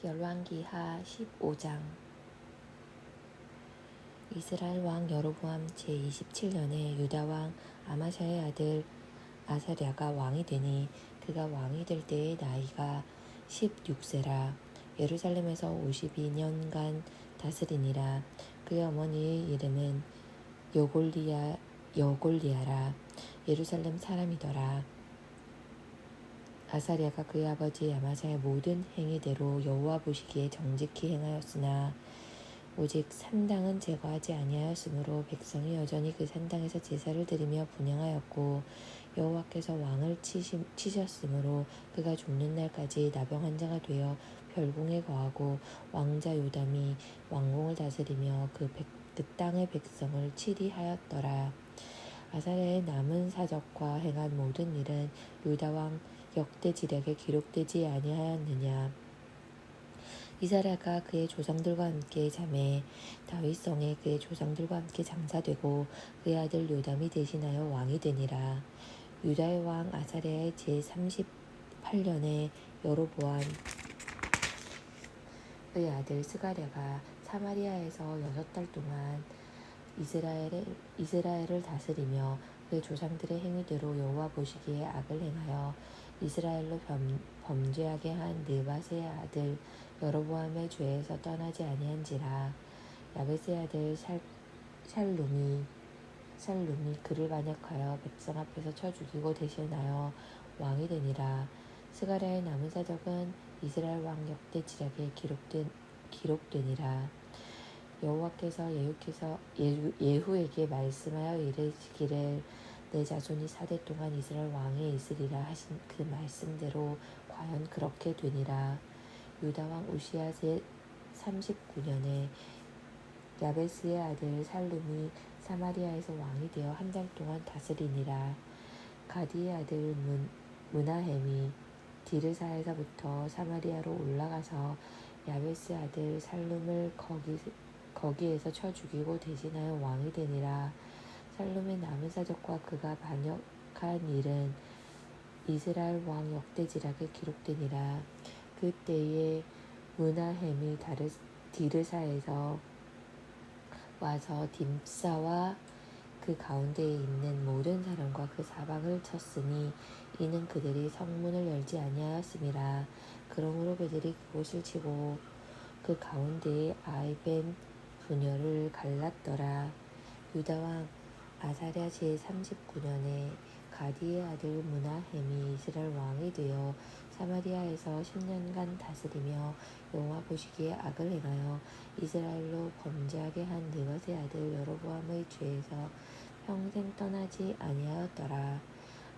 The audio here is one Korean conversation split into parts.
열왕기하 15장. 이스라엘 왕 여로보암 제27년에 유다 왕 아마샤의 아들 아사랴가 왕이 되니 그가 왕이 될 때의 나이가 16세라. 예루살렘에서 52년간 다스리니라. 그의 어머니의 이름은 여골리아라. 예루살렘 사람이더라. 아사랴가 그의 아버지 아마샤의 모든 행위대로 여호와 보시기에 정직히 행하였으나 오직 산당은 제거하지 아니하였으므로 백성이 여전히 그 산당에서 제사를 드리며 분향하였고 여호와께서 왕을 치셨으므로 그가 죽는 날까지 나병 환자가 되어 별궁에 거하고 왕자 요담이 왕궁을 다스리며 그 땅의 백성을 치리하였더라. 아사랴의 남은 사적과 행한 모든 일은 유다 왕 역대지략에 기록되지 아니하였느냐. 이사랴가 그의 조상들과 함께 잠에 다윗성에 그의 조상들과 함께 장사되고 그의 아들 요담이 대신하여 왕이 되니라. 유다의 왕 아사랴의 제38년에 여로보암의 아들 스가랴가 사마리아에서 6달 동안 이스라엘을 다스리며 그의 조상들의 행위대로 여호와 보시기에 악을 행하여 이스라엘로 범죄하게 한 느밧의 아들 여로보암의 죄에서 떠나지 아니한지라. 야벳의 아들 샬룸이 그를 반역하여 백성 앞에서 쳐 죽이고 대신하여 왕이 되니라. 스가랴의 남은 사적은 이스라엘 왕 역대지략에 기록되니라. 여호와께서 예후에게 말씀하여 이르시기를 내 자손이 4대 동안 이스라엘 왕에 있으리라 하신 그 말씀대로 과연 그렇게 되니라. 유다 왕 우시야 제39년에 야베스의 아들 살룸이 사마리아에서 왕이 되어 1달 동안 다스리니라. 가디의 아들 무나헴이 디르사에서부터 사마리아로 올라가서 야베스 아들 살룸을 거기에서 쳐 죽이고 대신하여 왕이 되니라. 살룸의 남은 사적과 그가 반역한 일은 이스라엘 왕 역대지략에 기록되니라. 그때에 무나헴이 디르사에서 와서 딥사와 그 가운데에 있는 모든 사람과 그 사방을 쳤으니 이는 그들이 성문을 열지 아니하였음이라. 그러므로 그들이 그곳을 치고 그 가운데에 아이벤 분열을 갈랐더라. 유다 왕 아사랴 제39년에 가디의 아들 무나헴이 이스라엘 왕이 되어 사마리아에서 10년간 다스리며 여호와 보시기에 악을 행하여 이스라엘로 범죄하게 한 느밧의 아들 여로보암의 죄에서 평생 떠나지 아니하였더라.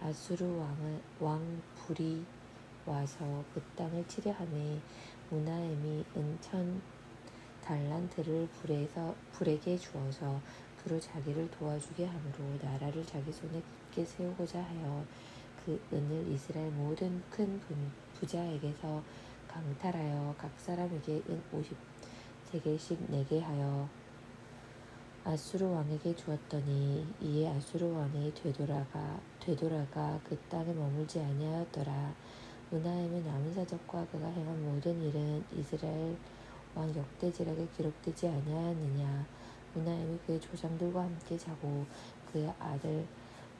아수르 왕 불이 와서 그 땅을 치려하매 무나헴이 은천 달란트를 불에게 주어서 그로 자기를 도와주게 하므로 나라를 자기 손에 굳게 세우고자 하여 그 은을 이스라엘 모든 큰 부자에게서 강탈하여 각 사람에게 은 50세겔씩 내게 하여 아수르 왕에게 주었더니 이에 아수르 왕이 되돌아가 그 땅에 머물지 아니하였더라. 무나헴의 남은 사적과 그가 행한 모든 일은 이스라엘 왕 역대지략에 기록되지 아니하였느냐. 무나헴이 그의 조상들과 함께 자고 그의 아들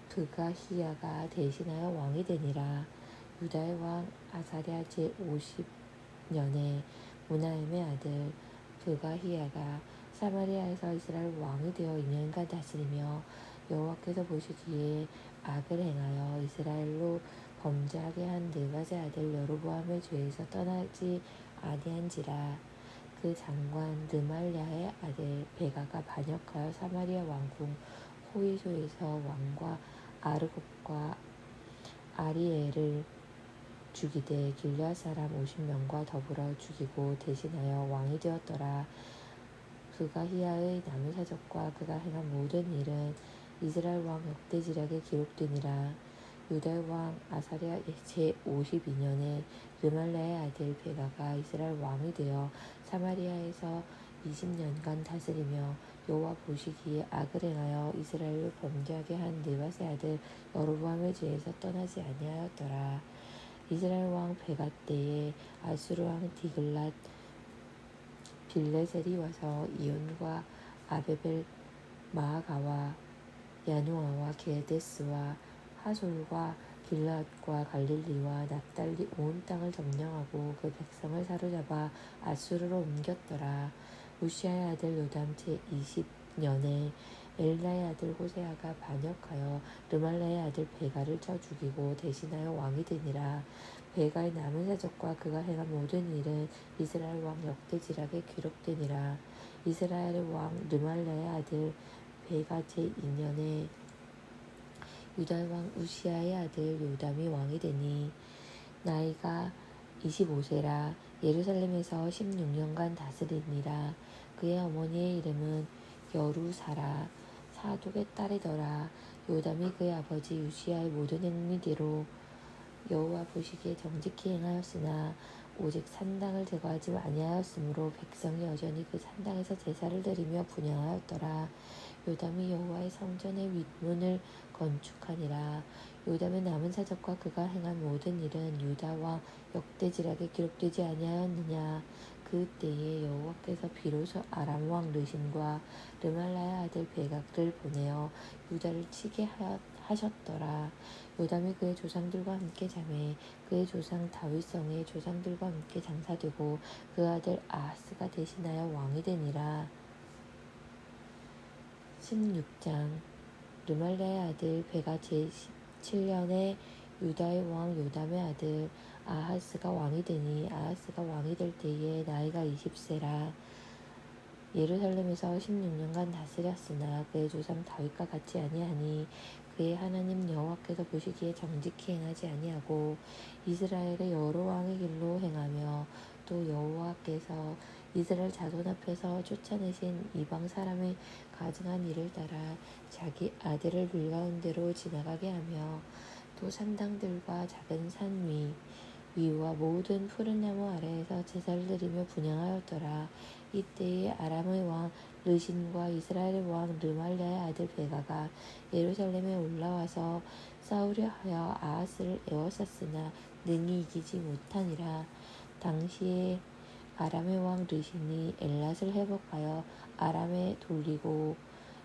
브가히야가 대신하여 왕이 되니라. 유다의 왕 아사랴 제50년에 무나헴의 아들 브가히야가 사마리아에서 이스라엘 왕이 되어 2년간 다스리며 여호와께서 보시기에 악을 행하여 이스라엘로 범죄하게 한 느밧의 아들 여로보암의 죄에서 떠나지 아니한지라. 그 장관 느말랴의 아들 베가가 반역하여 사마리아 왕궁 호위소에서 왕과 아르곱과 아리엘을 죽이되 길르앗 사람 50명과 더불어 죽이고 대신하여 왕이 되었더라. 브가히야의 남은 사적과 그가 행한 모든 일은 이스라엘 왕 역대지략에 기록되니라. 유다의 왕 아사랴 제52년에 르말랴의 아들 베가가 이스라엘 왕이 되어 사마리아에서 20년간 다스리며 여호와 보시기에 악을 행하여 이스라엘을 범죄하게 한 느밧의 아들 여로보암의 죄에서 떠나지 아니하였더라. 이스라엘 왕 베가 때에 아수르 왕 디글랏 빌레셀이 와서 이온과 아베벨 마아가와 야누아와 게데스와 하솔과 길앗과 갈릴리와 납달리 온 땅을 점령하고 그 백성을 사로잡아 아수르로 옮겼더라. 우시아의 아들 요담 제20년에 엘라의 아들 호세아가 반역하여 르말라의 아들 베가를 쳐 죽이고 대신하여 왕이 되니라. 베가의 남은 사적과 그가 행한 모든 일은 이스라엘 왕 역대지락에 기록되니라. 이스라엘의 왕 르말라의 아들 베가 제2년에 유다 왕 우시아의 아들 요담이 왕이 되니 나이가 25세라. 예루살렘에서 16년간 다스리니라. 그의 어머니의 이름은 여루사라 사독의 딸이더라. 요담이 그의 아버지 우시아의 모든 행위대로 여호와 보시기에 정직히 행하였으나 오직 산당을 제거하지 아니하였으므로 백성이 여전히 그 산당에서 제사를 드리며 분향하였더라. 요담이 여호와의 성전의 윗문을 건축하니라. 요담의 남은 사적과 그가 행한 모든 일은 유다 왕 역대지락에 기록되지 아니하였느냐. 그때에 여호와께서 비로소 아람 왕 르신과 르말라의 아들 베각을 보내어 유다를 치게 하셨더라. 요담이 그의 조상들과 함께 자매 그의 조상 다윗성의 조상들과 함께 장사되고 그 아들 아하스가 대신하여 왕이 되니라. 16장 르말라의 아들 베가 제17년에 유다의 왕 요담의 아들 아하스가 왕이 되니 아하스가 왕이 될 때에 나이가 20세라. 예루살렘에서 16년간 다스렸으나 그의 조상 다윗과 같이 아니하니 그의 하나님 여호와께서 보시기에 정직히 행하지 아니하고 이스라엘의 여러 왕의 길로 행하며 또 여호와께서 이스라엘 자손 앞에서 쫓아내신 이방 사람의 가증한 일을 따라 자기 아들을 물 가운데로 지나가게 하며 또 산당들과 작은 산 위와 모든 푸른 나무 아래에서 제사를 드리며 분향하였더라. 이때에 아람의 왕 르신과 이스라엘의 왕 르말랴의 아들 베가가 예루살렘에 올라와서 싸우려 하여 아하스를 에워쌌으나 능히 이기지 못하니라. 당시에 아람의 왕 르신이 엘랏을 회복하여 아람에 돌리고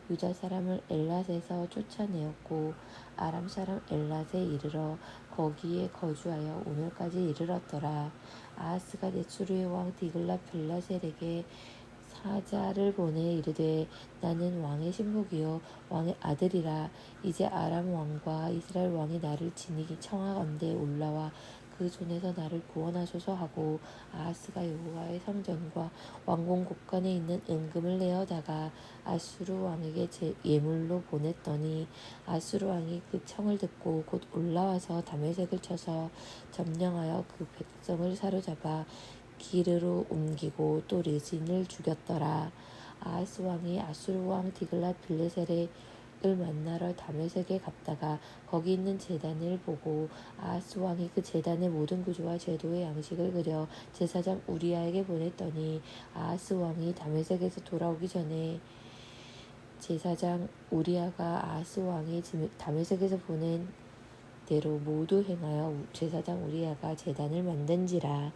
유다 사람을 엘랏에서 쫓아내었고 아람 사람 엘랏에 이르러 거기에 거주하여 오늘까지 이르렀더라. 아하스가 넷수르의 왕 디글랏 빌레셀에게 사자를 보내 이르되 나는 왕의 신복이요 왕의 아들이라. 이제 아람 왕과 이스라엘 왕이 나를 지니기 청하건대 올라와 그 손에서 나를 구원하소서 하고 아하스가 여호와의 성전과 왕궁 곳간에 있는 은금을 내어다가 아수르 왕에게 예물로 보냈더니 아수르 왕이 그 청을 듣고 곧 올라와서 다메섹을 쳐서 점령하여 그 백성을 사로잡아 기르로 옮기고 또 르신을 죽였더라. 아하스 왕이 아수르 왕 디글랏 빌레셀을 만나러 다메섹에 갔다가 거기 있는 제단을 보고 아하스 왕이 그 제단의 모든 구조와 제도의 양식을 그려 제사장 우리아에게 보냈더니 아하스 왕이 다메섹에서 돌아오기 전에 제사장 우리아가 아하스 왕이 다메섹에서 보낸 대로 모두 행하여 제사장 우리아가 제단을 만든지라.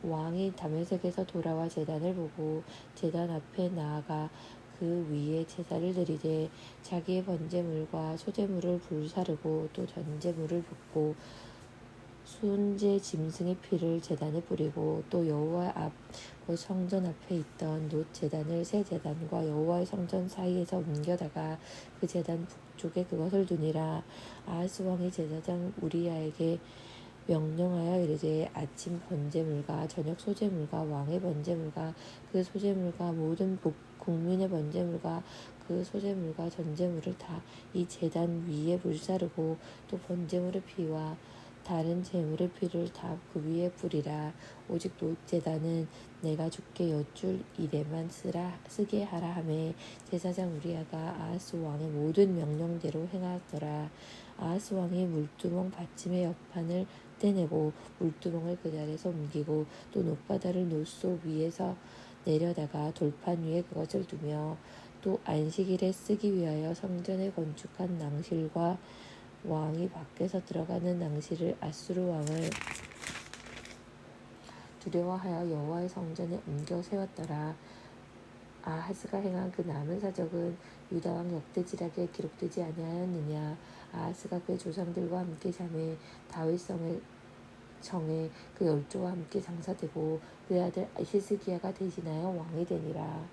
왕이 다메섹에서 돌아와 제단을 보고 제단 앞에 나아가 그 위에 제사를 드리되 자기의 번제물과 소제물을 불사르고 또 전제물을 붓고 순제 짐승의 피를 제단에 뿌리고 또 여호와 앞 곧 성전 앞에 있던 놋 제단을 새 제단과 여호와의 성전 사이에서 옮겨다가 그 제단 북쪽에 그것을 두니라. 아하스 왕이 제사장 우리아에게 명령하여 이르되 아침 번제물과 저녁 소제물과 왕의 번제물과 그 소제물과 모든 국민의 번제물과 그 소제물과 전제물을 다 이 제단 위에 불사르고 또 번제물의 피와 다른 제물의 피를 다 그 위에 뿌리라. 오직 놋 제단은 내가 주께 여쭐 일에만 쓰게 하라 하매 제사장 우리아가 아하스 왕의 모든 명령대로 행하였더라. 아하스 왕이 물두멍 받침의 옆판을 떼내고 물두멍을 그 자리에서 옮기고 또 놋바다를 놋속 위에서 내려다가 돌판 위에 그것을 두며 또 안식일에 쓰기 위하여 성전에 건축한 낭실과 왕이 밖에서 들어가는 낭시를 아수르 왕을 두려워하여 여호와의 성전에 옮겨 세웠더라. 아하스가 행한 그 남은 사적은 유다 왕 역대지략에 기록되지 아니하였느냐. 아하스가 그의 조상들과 함께 잠에 다윗 정에 그 열조와 함께 장사되고 그의 아들 히스기야가 대신하여 왕이 되니라.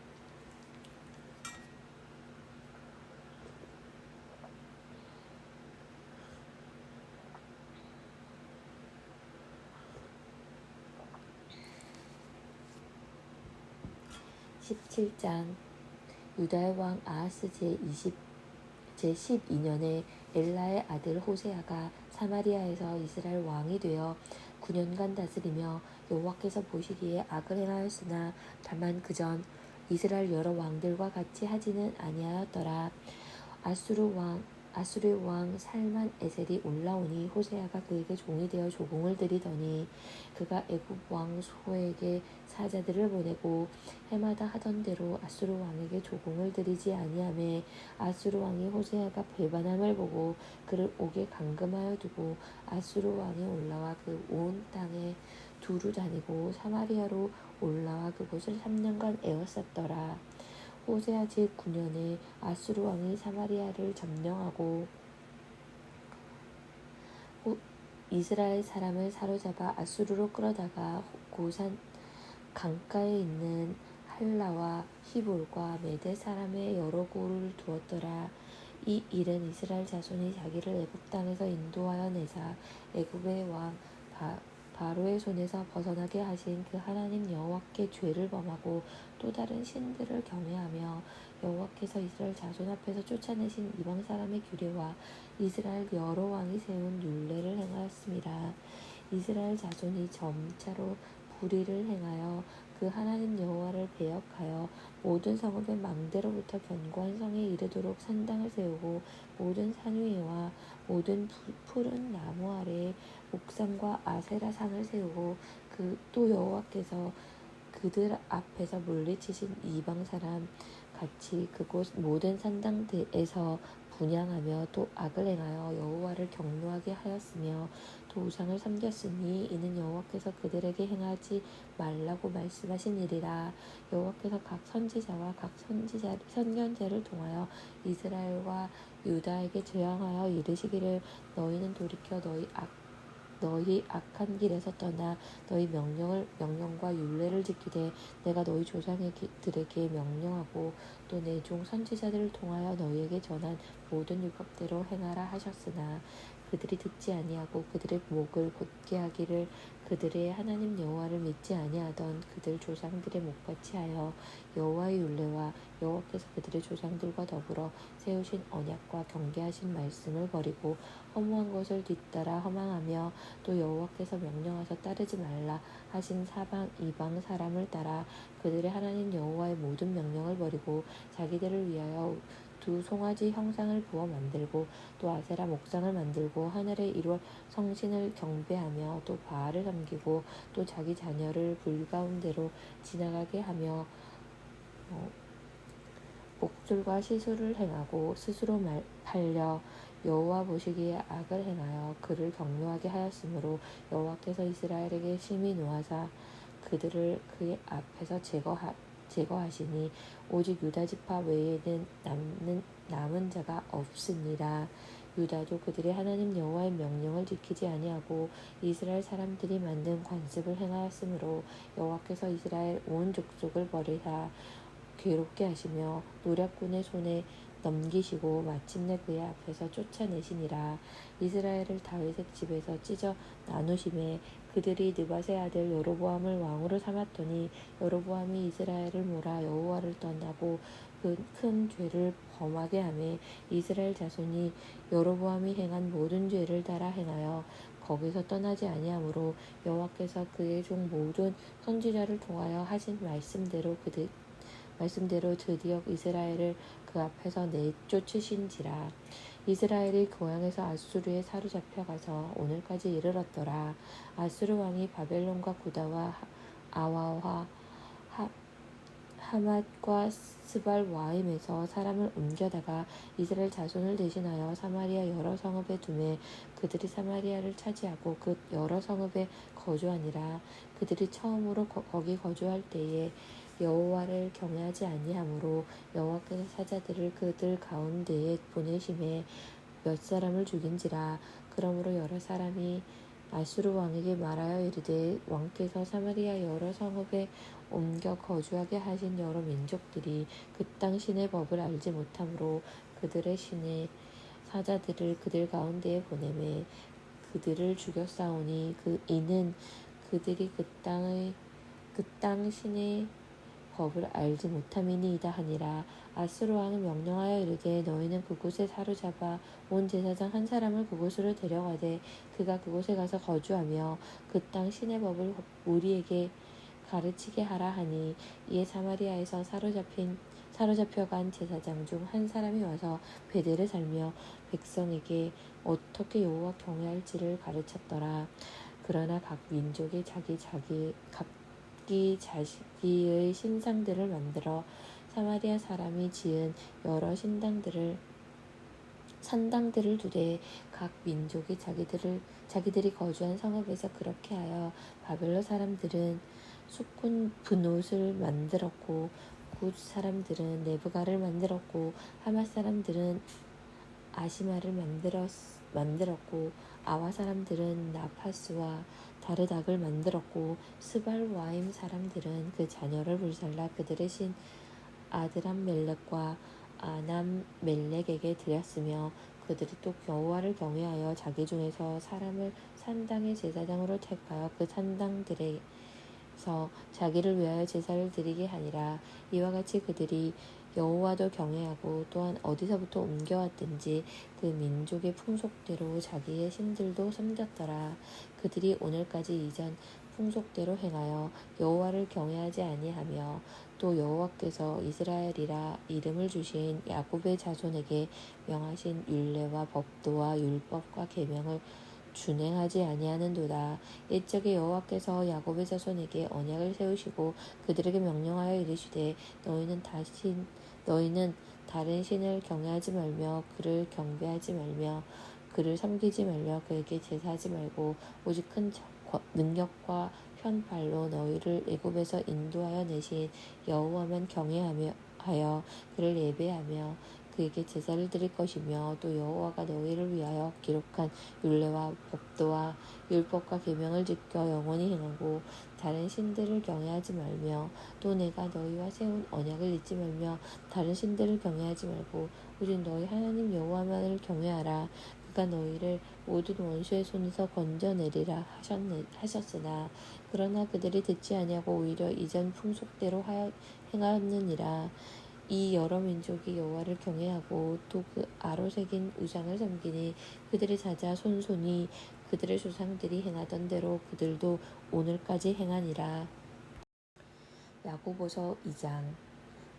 17장. 유다의 왕 아하스 제12년에 엘라의 아들 호세아가 사마리아에서 이스라엘 왕이 되어 9년간 다스리며 여호와께서 보시기에 악을 행하였으나 다만 그전 이스라엘 여러 왕들과 같이 하지는 아니하였더라. 아수르 왕 살만 에셀이 올라오니 호세아가 그에게 종이 되어 조공을 드리더니 그가 애굽 왕 소에게 사자들을 보내고 해마다 하던 대로 아수르 왕에게 조공을 드리지 아니하매 아수르 왕이 호세아가 배반함을 보고 그를 옥에 감금하여 두고 아수르 왕이 올라와 그 온 땅에 두루 다니고 사마리아로 올라와 그곳을 3년간 에워쌌더라. 호세아 제9년에 아수르 왕이 사마리아를 점령하고 이스라엘 사람을 사로잡아 아수르로 끌어다가 고산 강가에 있는 할라와 히볼과 메대 사람의 여러 고를 두었더라. 이 일은 이스라엘 자손이 자기를 애굽 땅에서 인도하여 내사 애굽의 왕 바로의 손에서 벗어나게 하신 그 하나님 여호와께 죄를 범하고 또 다른 신들을 경외하며 여호와께서 이스라엘 자손 앞에서 쫓아내신 이방 사람의 규례와 이스라엘 여러 왕이 세운 율례를 행하였습니다. 이스라엘 자손이 점차로 불의를 행하여 그 하나님 여호와를 배역하여 모든 성읍의 망대로부터 견고한 성에 이르도록 산당을 세우고 모든 산 위에와 모든 푸른 나무 아래에 옥상과 아세라 상을 세우고 또 여호와께서 그들 앞에서 물리치신 이방 사람 같이 그곳 모든 산당에서 분향하며 또 악을 행하여 여호와를 경노하게 하였으며 또 우상을 섬겼으니 이는 여호와께서 그들에게 행하지 말라고 말씀하신 일이라. 여호와께서 각 선지자와 각 선견자를 통하여 이스라엘과 유다에게 재앙하여 이르시기를 너희는 돌이켜 너희 악한 길에서 떠나 너희 명령과 율례를 지키되 내가 너희 조상들에게 명령하고 또 내 종 선지자들을 통하여 너희에게 전한 모든 율법대로 행하라 하셨으나 그들이 듣지 아니하고 그들의 목을 곧게 하기를 그들의 하나님 여호와를 믿지 아니하던 그들 조상들의 목같이 하여 여호와의 율례와 여호와께서 그들의 조상들과 더불어 세우신 언약과 경계하신 말씀을 버리고 허무한 것을 뒤따라 허망하며 또 여호와께서 명령하셔 따르지 말라 하신 이방 사람을 따라 그들의 하나님 여호와의 모든 명령을 버리고 자기들을 위하여 두 송아지 형상을 부어 만들고 또 아세라 목상을 만들고 하늘에 이룰 성신을 경배하며 또 바알을 섬기고 또 자기 자녀를 불 가운데로 지나가게 하며 목줄과 시술을 행하고 스스로 팔려 여호와 보시기에 악을 행하여 그를 경노하게 하였으므로 여호와께서 이스라엘에게 심히 노하사 그들을 그의 앞에서 제거하시니 오직 유다 지파 외에는 남은 자가 없으니라. 유다도 그들의 하나님 여호와의 명령을 지키지 아니하고 이스라엘 사람들이 만든 관습을 행하였으므로 여호와께서 이스라엘 온 족속을 버리사 괴롭게 하시며 노략군의 손에 넘기시고 마침내 그의 앞에서 쫓아내시니라. 이스라엘을 다윗의 집에서 찢어 나누심에 그들이 느밧의 아들 여로보암을 왕으로 삼았더니 여로보암이 이스라엘을 몰아 여호와를 떠나고 그 큰 죄를 범하게 하매 이스라엘 자손이 여로보암이 행한 모든 죄를 따라 행하여 거기서 떠나지 아니하므로 여호와께서 그의 종 모든 선지자를 통하여 하신 말씀대로 드디어 이스라엘을 그 앞에서 내쫓으신지라. 이스라엘이 고향에서 아수르에 사로잡혀 가서 오늘까지 이르렀더라. 아수르 왕이 바벨론과 구다와 아와와 하맛과 스발 와임에서 사람을 옮겨다가 이스라엘 자손을 대신하여 사마리아 여러 성읍에 두매 그들이 사마리아를 차지하고 그 여러 성읍에 거주하니라. 그들이 처음으로 거기 거주할 때에 여호와를 경외하지 아니하므로 여호와께서 사자들을 그들 가운데에 보내심에 몇 사람을 죽인지라. 그러므로 여러 사람이 아수르 왕에게 말하여 이르되 왕께서 사마리아 여러 성읍에 옮겨 거주하게 하신 여러 민족들이 그 땅 신의 법을 알지 못하므로 그들의 신의 사자들을 그들 가운데에 보내매 그들을 죽였사오니 이는 그들이 그 땅 신의 법을 알지 못함이니이다 하니라. 아수르 왕은 명령하여 이르되 너희는 그곳에 사로잡아 온 제사장 한 사람을 그곳으로 데려가되 그가 그곳에 가서 거주하며 그 땅 신의 법을 우리에게 가르치게 하라 하니 이에 사마리아에서 사로잡혀간 제사장 중 한 사람이 와서 베델에 살며 백성에게 어떻게 여호와 경외할지를 가르쳤더라. 그러나 각 민족이 각기 자기의 신상들을 만들어 사마리아 사람이 지은 여러 산당들을 두되 각 민족이 자기들이 거주한 성읍에서 그렇게 하여 바벨론 사람들은 수꾼 분옷을 만들었고 굿 사람들은 네브가를 만들었고 하맛 사람들은 아시마를 만들었고 아와 사람들은 나파스와 다르닥을 만들었고 스발 와임 사람들은 그 자녀를 불살라 그들의 신 아드람멜렉과 아남멜렉에게 드렸으며 그들이 또 여호와를 경외하여 자기 중에서 사람을 산당의 제사장으로 택하여 그 산당들에서 자기를 위하여 제사를 드리게 하니라. 이와 같이 그들이 여호와도 경외하고 또한 어디서부터 옮겨왔든지 그 민족의 풍속대로 자기의 신들도 섬겼더라. 그들이 오늘까지 이전 풍속대로 행하여 여호와를 경외하지 아니하며 또 여호와께서 이스라엘이라 이름을 주신 야곱의 자손에게 명하신 율례와 법도와 율법과 계명을 준행하지 아니하는도다. 옛적에 여호와께서 야곱의 자손에게 언약을 세우시고 그들에게 명령하여 이르시되 너희는 다른 신을 경외하지 말며 그를 경배하지 말며 그를 섬기지 말며 그에게 제사하지 말고 오직 큰 능력과 현발로 너희를 애굽에서 인도하여 내신 여호와만 경외하여 그를 예배하며 그에게 제사를 드릴 것이며 또 여호와가 너희를 위하여 기록한 율례와 법도와 율법과 계명을 지켜 영원히 행하고 다른 신들을 경외하지 말며 또 내가 너희와 세운 언약을 잊지 말며 다른 신들을 경외하지 말고 오직 너희 하나님 여호와만을 경외하라. 그가 너희를 모든 원수의 손에서 건져내리라 하셨으나 그러나 그들이 듣지 아니하고 오히려 이전 풍속대로 행하였느니라. 이 여러 민족이 여호와를 경외하고 또 그 아로 새긴 우상을 섬기니 그들의 자자 손손이 그들의 조상들이 행하던 대로 그들도 오늘까지 행하니라. 야고보서 2장.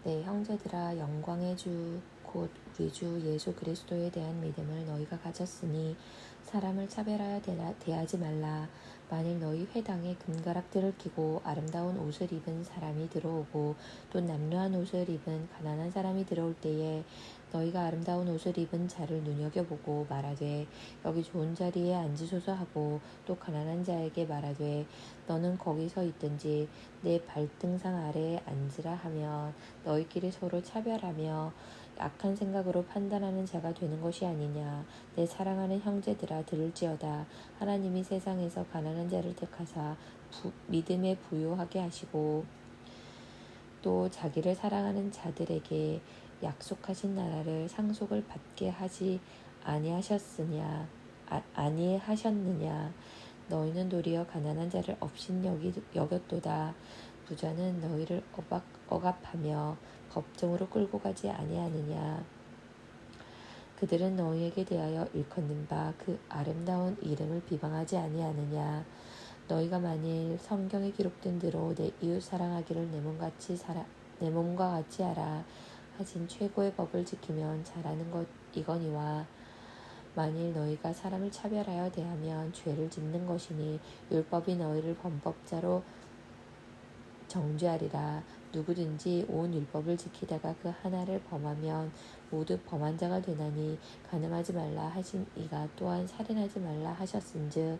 내 형제들아 영광의 주 곧 우리 주 예수 그리스도에 대한 믿음을 너희가 가졌으니 사람을 차별하여 대하지 말라. 만일 너희 회당에 금가락들을 끼고 아름다운 옷을 입은 사람이 들어오고 또 남루한 옷을 입은 가난한 사람이 들어올 때에 너희가 아름다운 옷을 입은 자를 눈여겨보고 말하되 여기 좋은 자리에 앉으소서 하고 또 가난한 자에게 말하되 너는 거기 서 있든지 내 발등상 아래에 앉으라 하면 너희끼리 서로 차별하며 악한 생각으로 판단하는 자가 되는 것이 아니냐. 내 사랑하는 형제들아 들을지어다. 하나님이 세상에서 가난한 자를 택하사 믿음에 부요하게 하시고 또 자기를 사랑하는 자들에게 약속하신 나라를 상속을 받게 하지 아니하셨느냐. 너희는 도리어 가난한 자를 업신 여겼도다. 부자는 너희를 억압하며 법정으로 끌고 가지 아니하느냐. 그들은 너희에게 대하여 일컫는 바 그 아름다운 이름을 비방하지 아니하느냐. 너희가 만일 성경에 기록된 대로 내 이웃 사랑하기를 내 몸과 같이 하라 하신 최고의 법을 지키면 잘하는 것 이거니와 만일 너희가 사람을 차별하여 대하면 죄를 짓는 것이니 율법이 너희를 범법자로 정죄하리라. 누구든지 온 율법을 지키다가 그 하나를 범하면 모두 범한 자가 되나니 간음하지 말라 하신 이가 또한 살인하지 말라 하셨은즉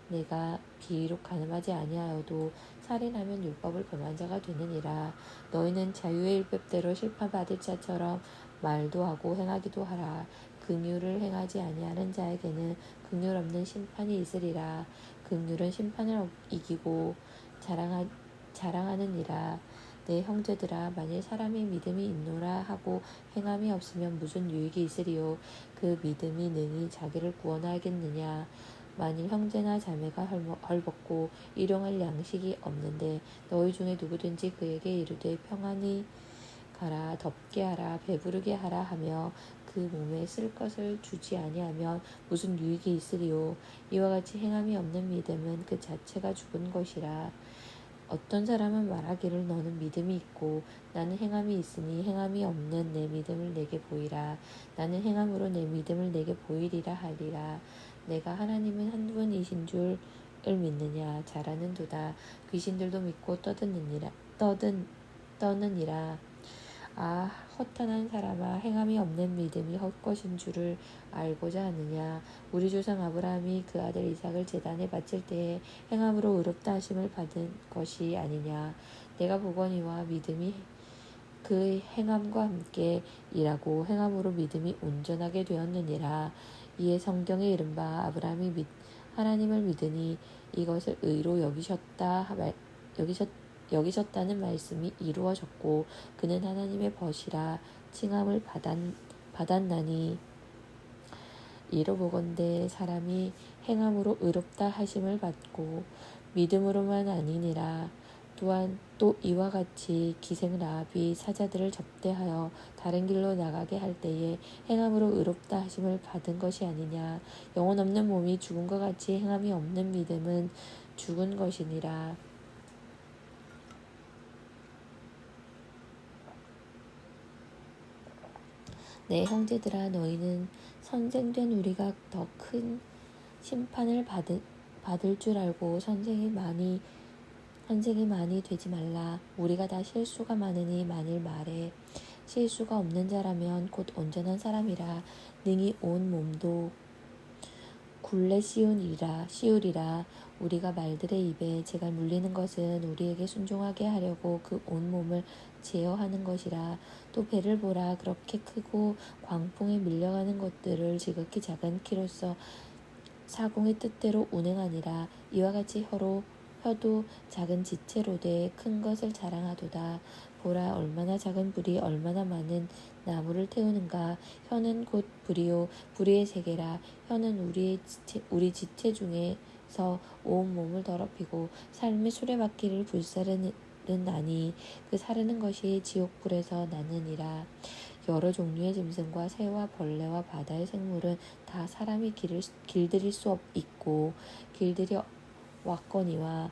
내가 비록 간음하지 아니하여도 살인하면 율법을 범한 자가 되느니라. 너희는 자유의 율법대로 심판받을 자처럼 말도 하고 행하기도 하라. 긍휼을 행하지 아니하는 자에게는 긍휼 없는 심판이 있으리라. 긍휼은 심판을 이기고 자랑하느니라. 내 형제들아, 만일 사람이 믿음이 있노라 하고 행함이 없으면 무슨 유익이 있으리요. 그 믿음이 능히 자기를 구원하겠느냐. 만일 형제나 자매가 헐벗고 일용할 양식이 없는데 너희 중에 누구든지 그에게 이르되 평안히 가라, 덥게 하라, 배부르게 하라 하며 그 몸에 쓸 것을 주지 아니하면 무슨 유익이 있으리요. 이와 같이 행함이 없는 믿음은 그 자체가 죽은 것이라. 어떤 사람은 말하기를 너는 믿음이 있고 나는 행함이 있으니 행함이 없는 내 믿음을 내게 보이라. 나는 행함으로 내 믿음을 내게 보이리라 하리라. 내가 하나님은 한 분이신 줄을 믿느냐. 잘하는도다. 귀신들도 믿고 떠느니라. 아, 허탄한 사람아, 행함이 없는 믿음이 헛것인 줄을 알고자 하느냐. 우리 조상 아브라함이 그 아들 이삭을 제단에 바칠 때에 행함으로 의롭다 하심을 받은 것이 아니냐. 내가 보거니와 믿음이 그 행함과 함께 일하고 행함으로 믿음이 온전하게 되었느니라. 이에 성경에 이른바 아브라함이 하나님을 믿으니 이것을 의로 여기셨다는 말씀이 이루어졌고 그는 하나님의 벗이라 칭함을 받았나니. 이로 보건대 사람이 행함으로 의롭다 하심을 받고 믿음으로만 아니니라. 또한 또 이와 같이 기생 라합이 사자들을 접대하여 다른 길로 나가게 할 때에 행함으로 의롭다 하심을 받은 것이 아니냐. 영혼 없는 몸이 죽은 것 같이 행함이 없는 믿음은 죽은 것이니라. 내 형제들아, 너희는 선생된 우리가 더 큰 심판을 받을 줄 알고 선생이 많이 되지 말라. 우리가 다 실수가 많으니 만일 말에 실수가 없는 자라면 곧 온전한 사람이라 능히 온 몸도 굴레 씌우리라. 우리가 말들의 입에 재가 물리는 것은 우리에게 순종하게 하려고 그 온 몸을 제어하는 것이라. 또 배를 보라. 그렇게 크고 광풍에 밀려가는 것들을 지극히 작은 키로서 사공의 뜻대로 운행하니라. 이와 같이 혀도 작은 지체로되 큰 것을 자랑하도다. 보라, 얼마나 작은 불이 얼마나 많은 나무를 태우는가. 혀는 곧 불이요 불의의 세계라. 혀는 우리 지체 중에서 온 몸을 더럽히고 삶의 수레바퀴를 불사르나니 그 사르는 것이 지옥불에서 나느니라. 여러 종류의 짐승과 새와 벌레와 바다의 생물은 다 사람이 길들일 수 있고 길들이 왔거니와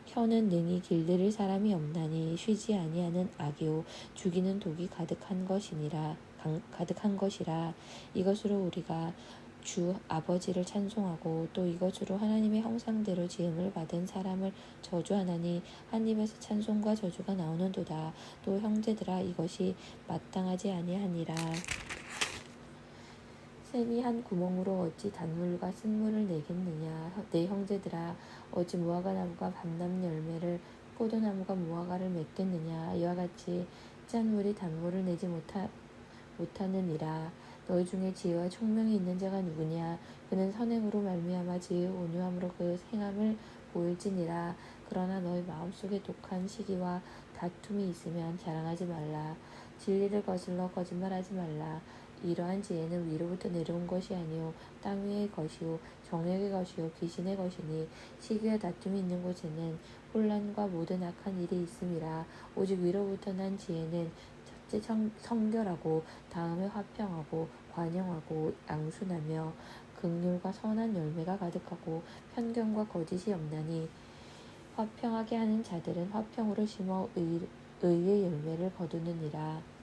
혀는 능히 길들일 사람이 없나니 쉬지 아니하는 악이요 죽이는 독이 가득한 것이라. 이것으로 우리가 주 아버지를 찬송하고 또 이것으로 하나님의 형상대로 지음을 받은 사람을 저주하나니 한 입에서 찬송과 저주가 나오는도다. 또 형제들아, 이것이 마땅하지 아니하니라. 샘이 한 구멍으로 어찌 단물과 쓴물을 내겠느냐. 내 형제들아, 어찌 무화과 나무가 밤낮 열매를 포도나무가 무화과를 맺겠느냐. 이와 같이 짠물이 단물을 내지 못하느니라. 너희 중에 지혜와 총명이 있는 자가 누구냐. 그는 선행으로 말미암아 지혜의 온유함으로 그 행함을 보일지니라. 그러나 너희 마음속에 독한 시기와 다툼이 있으면 자랑하지 말라. 진리를 거슬러 거짓말하지 말라. 이러한 지혜는 위로부터 내려온 것이 아니요 땅 위의 것이요 정욕의 것이요 귀신의 것이니 시기와 다툼이 있는 곳에는 혼란과 모든 악한 일이 있음이라. 오직 위로부터 난 지혜는 첫째 성결하고 다음에 화평하고 관용하고 양순하며 긍휼과 선한 열매가 가득하고 편견과 거짓이 없나니 화평하게 하는 자들은 화평으로 심어 의의 열매를 거두느니라.